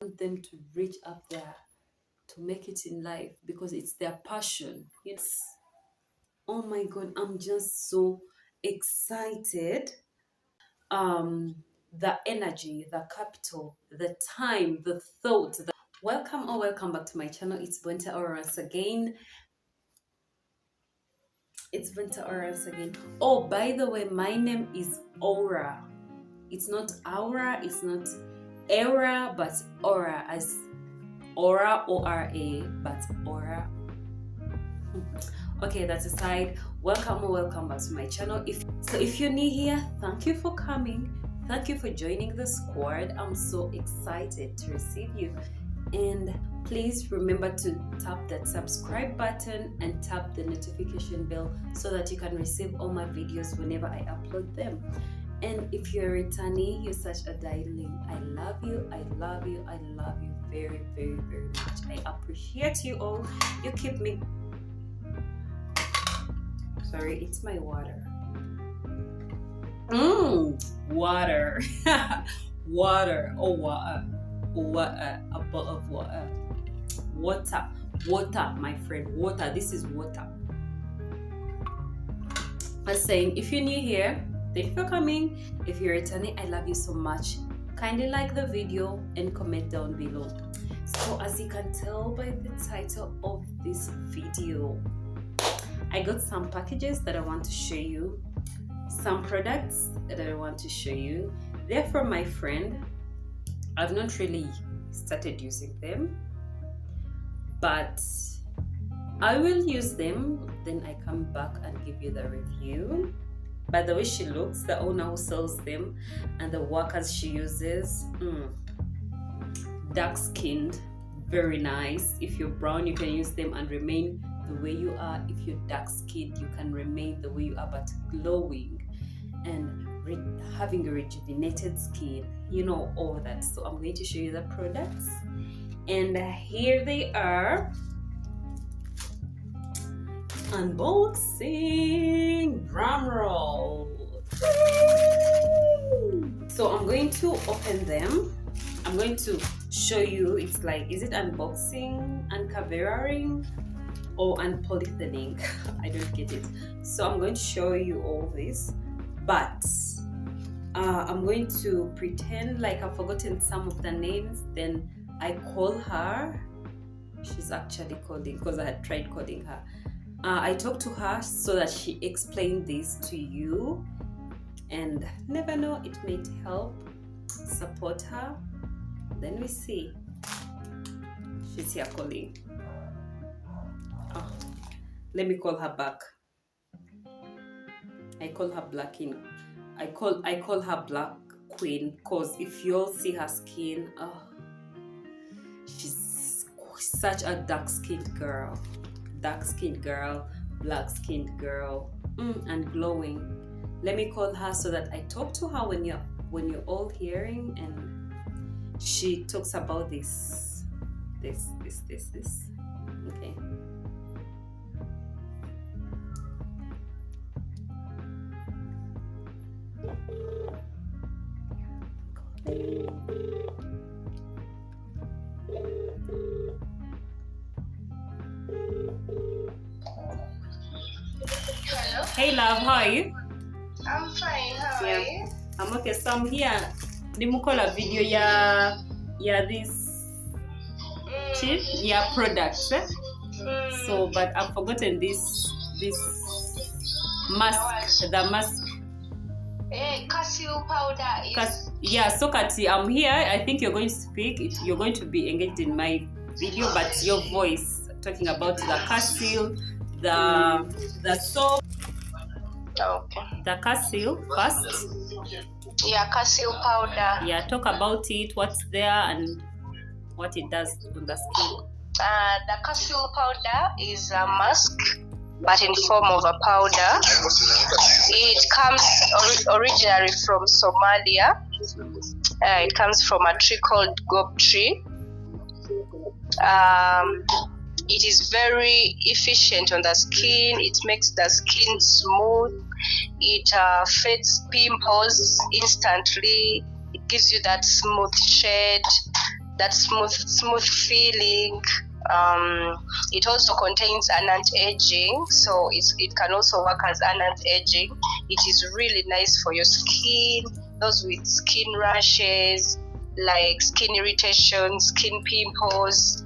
want them to reach up there to make it in life because it's their passion. It's, oh my God, I'm just so excited. The energy, the capital, the time, the thought. Welcome or welcome back to my channel. It's Bonitah once again. It's Bonitah once again. Oh, by the way, my name is Aura. It's not Aura, it's not Era, but Aura, as Aura, O-R-A, but Aura. Okay, that's aside. Welcome or welcome back to my channel. If you're new here, thank you for coming. Thank you for joining the squad. I'm so excited to receive you. And please remember to tap that subscribe button and tap the notification bell so that you can receive all my videos whenever I upload them. And if you're a returnee, you're such a darling. I love you, I love you, I love you very, very, very much. I appreciate you all. You keep me... Sorry, it's my water. Water. Water. Oh, water. Water. A bottle of water. Water. Water, my friend. Water. This is water. I was saying, if you're new here, thank you for coming. If you're returning, I love you so much. Kindly like the video and comment down below. So as you can tell by the title of this video, I got some packages that I want to show you, some products that I want to show you. They're from my friend. I've not really started using them, but I will use them, then I come back and give you the review. By the way she looks, the owner who sells them, and the workers she uses, dark skinned, very nice. If you're brown, you can use them and remain the way you are. If you're dark skinned, you can remain the way you are, but glowing and having a rejuvenated skin, you know, all that. So I'm going to show you the products, and here they are. Unboxing, drum roll. So I'm going to open them. I'm going to show you. It's like, is it unboxing, uncovering, or unpolythenic? I don't get it. So I'm going to show you all this, but I'm going to pretend like I've forgotten some of the names. Then I call her. She's actually calling because I had tried calling her. I talked to her so that she explained this to you, and never know, it may help support her. Then we see. She's here calling. Oh, let me call her back. I call her Black Queen. I call her Black Queen because if you all see her skin, oh, she's such a dark-skinned girl. Dark-skinned girl, black-skinned girl, and glowing. Let me call her so that I talk to her when you're all hearing, and she talks about this. Okay. Hello? Hey love, how are you? I'm fine, how are you? I'm okay. So I'm here. Nimukola video ya this cheap products. So but I've forgotten this mask. The mask. Cashew powder is... So Kati, I'm here. I think you're going to speak. You're going to be engaged in my video, but your voice talking about the cashew, the soap. Okay. The cashew first. Yeah, cashew powder. Yeah, talk about it, what's there and what it does on the skin. The cashew powder is a mask, but in form of a powder. It comes originally from Somalia. It comes from a tree called gob tree. It is very efficient on the skin. It makes the skin smooth. It fades pimples instantly. It gives you that smooth shade. that smooth feeling. It also contains an anti-aging, so it can also work as an anti-aging. It is really nice for your skin, those with skin rashes, like skin irritation, skin pimples.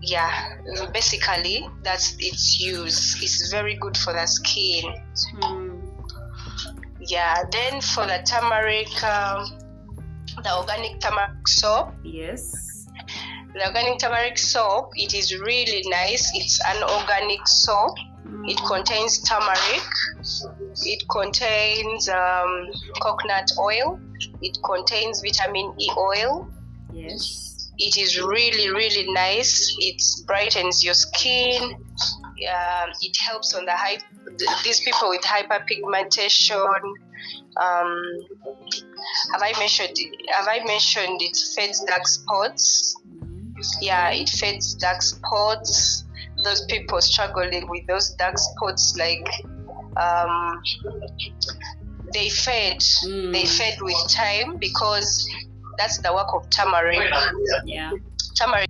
Yeah, basically that's its use. It's very good for the skin. Yeah, then for the turmeric, the organic turmeric soap. Yes. The organic turmeric soap, it is really nice. It's an organic soap. It contains turmeric. It contains coconut oil. It contains vitamin E oil. Yes. It is really, really nice. It brightens your skin. It helps on these people with hyperpigmentation. Have I mentioned it fades dark spots? Yeah, it fades dark spots. Those people struggling with those dark spots, like they fade. They fade with time, because that's the work of turmeric. Yeah. Turmeric.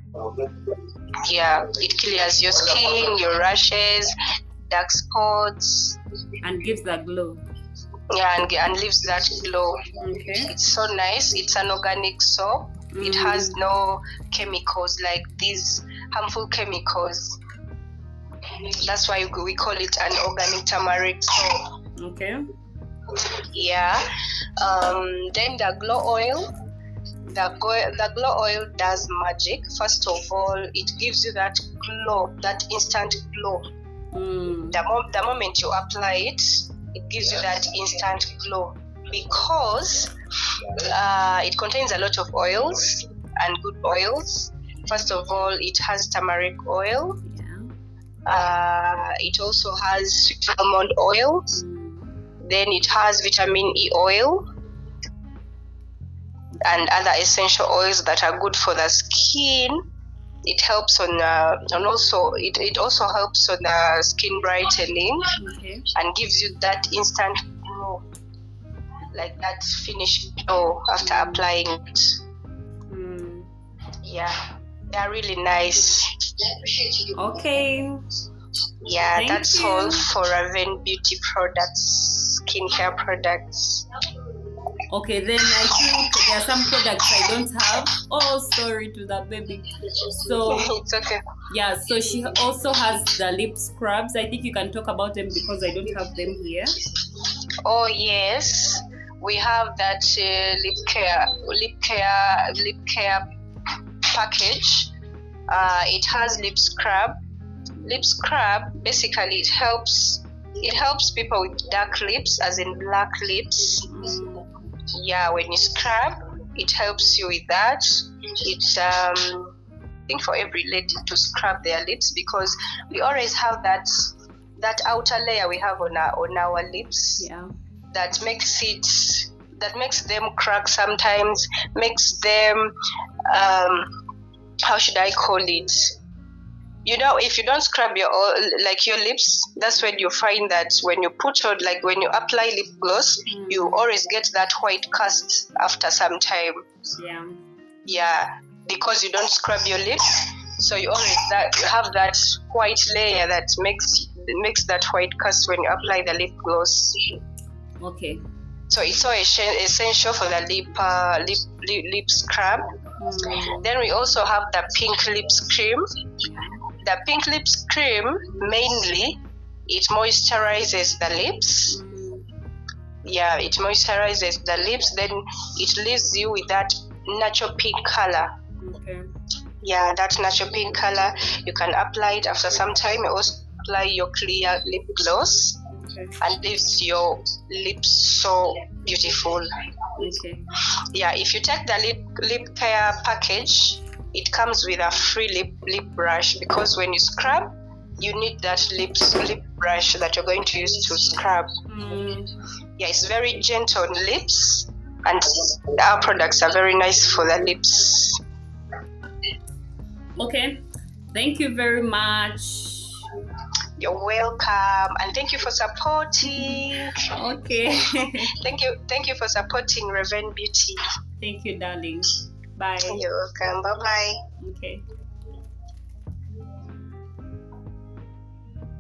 Yeah, it clears your skin, your rashes, dark spots, and gives that glow. Yeah, and leaves that glow. Okay. It's so nice. It's an organic soap. It has no chemicals, like these harmful chemicals. That's why we call it an organic turmeric soap. Okay. Yeah. Then the glow oil. The glow oil does magic. First of all, it gives you that glow, that instant glow. The moment you apply it, it gives you that instant glow, because it contains a lot of oils and good oils. First of all, it has turmeric oil. It also has sweet almond oil. Then it has vitamin E oil and other essential oils that are good for the skin. It helps on and also it also helps on skin brightening. Okay. And gives you that instant glow, like that finished glow after applying it. Yeah, they're really nice. Okay. Yeah, Thank that's you. all for Raven Beauty products, skincare products. Okay, then I think there are some products I don't have. Oh, sorry to that baby. So It's okay. yeah, so she also has the lip scrubs. I think you can talk about them because I don't have them here. Oh yes, we have that lip care package. It has lip scrub. Lip scrub, basically it helps people with dark lips, as in black lips. Yeah, when you scrub, it helps you with that. It's I think for every lady to scrub their lips, because we always have that outer layer we have on our lips. Yeah. That makes them crack sometimes, makes them how should I call it? You know, if you don't scrub your lips, that's when you find that when you when you apply lip gloss, you always get that white cast after some time. Yeah. Yeah, because you don't scrub your lips, so you have that white layer that makes that white cast when you apply the lip gloss. Okay. So it's so essential for the lip scrub. Then we also have the pink lips cream. The pink lips cream, mainly, it moisturizes the lips. Yeah, it moisturizes the lips. Then it leaves you with that natural pink color. Okay. Yeah, that natural pink color. You can apply it after some time. You also apply your clear lip gloss. Okay. And leaves your lips so beautiful. Okay. Yeah, if you take the lip care package, it comes with a free lip brush, because when you scrub, you need that lip brush that you're going to use to scrub. Yeah, it's very gentle on lips, and our products are very nice for the lips. Okay. Thank you very much. You're welcome, and thank you for supporting. Okay. Thank you for supporting Raven Beauty. Thank you, darling. Bye. You're welcome. Bye-bye. Okay.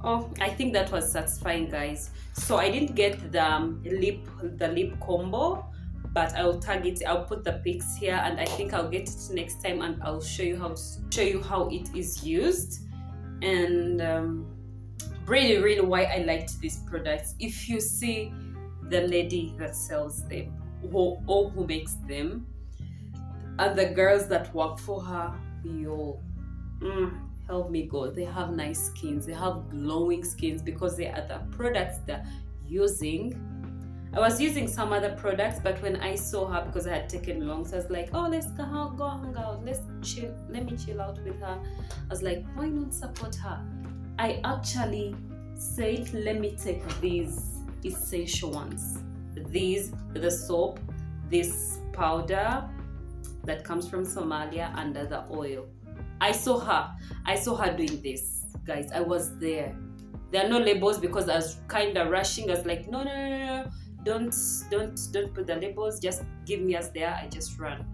Oh, I think that was satisfying, guys. So I didn't get the lip combo, but I'll tag it. I'll put the pics here, and I think I'll get it next time, and I'll show you how it is used, and really why I liked these products. If you see the lady that sells them or who makes them, and the girls that work for her, help me God, they have nice skins, they have glowing skins, because they are the products they're using. I was using some other products, but when I saw her, because I had taken long, so I was like, oh, let's go hang out, let me chill out with her. I was like, why not support her? I actually said, let me take these essential ones, the soap, this powder that comes from Somalia, and the oil. I saw her doing this, guys. I was there. There are no labels because I was kind of rushing. I was like, no, don't put the labels. Just give me as they are. I just ran.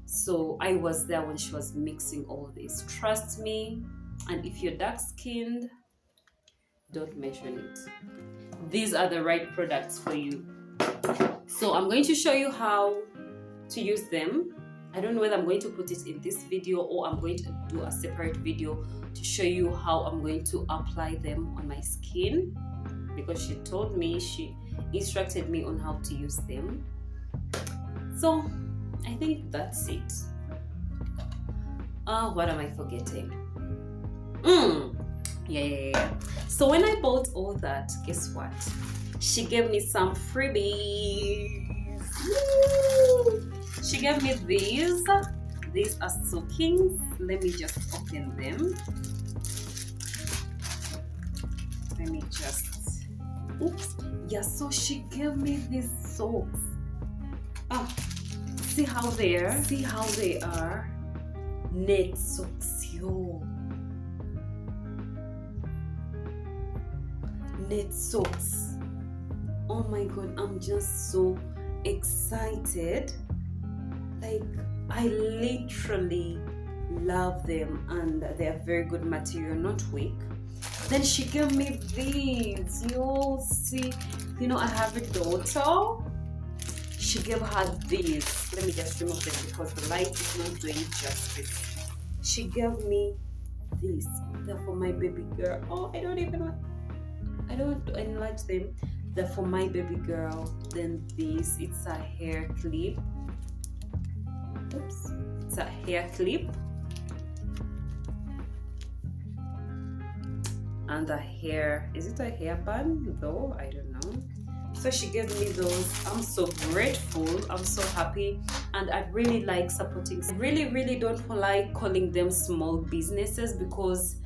So I was there when she was mixing all this. Trust me. And if you're dark skinned, don't mention it. These are the right products for you. So I'm going to show you how to use them. I don't know whether I'm going to put it in this video or I'm going to do a separate video to show you how I'm going to apply them on my skin, because she instructed me on how to use them. So I think that's it. What am I forgetting? Yeah. So when I bought all that, guess what? She gave me some freebies. Woo! She gave me these. These are soakings. Let me just open them. Let me just. Oops. Yeah, so she gave me these soaps. See how they are. Net soaks, yo. Net soaks. Oh my god, I'm just so excited. Like, I literally love them, and they're very good material, not weak. Then she gave me these. You'll see, I have a daughter. She gave her these. Let me just remove them because the light is not doing justice. She gave me these. They're for my baby girl. Oh, I don't want to enlarge them. They're for my baby girl. Then this, it's a hair clip. Oops, it's a hair clip. And the hair, is it a hairband though? I don't know. So she gave me those. I'm so grateful. I'm so happy. And I really like supporting. I really don't like calling them small businesses, because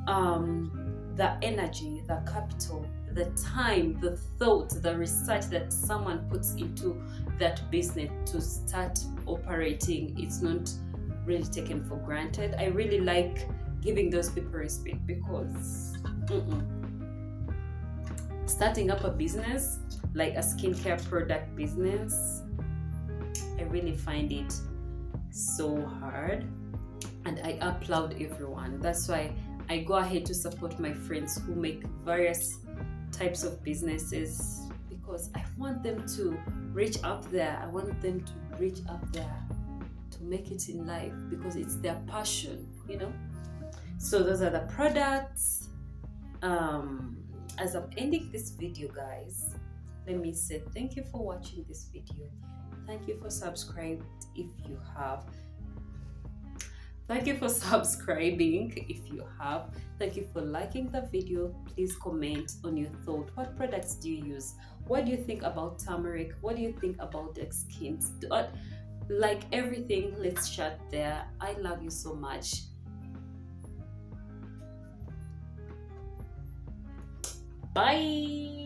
the energy, the capital, the time, the thought, the research that someone puts into that business to start operating, it's not really taken for granted. I really like giving those people respect, because starting up a business, like a skincare product business, I really find it so hard, and I applaud everyone. That's why I go ahead to support my friends who make various types of businesses, because I want them to reach up there. I want them to reach up there to make it in life, because it's their passion, So those are the products. As I'm ending this video, guys, let me say thank you for watching this video. Thank you for subscribing if you have. Thank you for subscribing if you have. Thank you for liking the video. Please comment on your thought. What products do you use? What do you think about turmeric? What do you think about the skins? Like everything, let's chat there. I love you so much. Bye.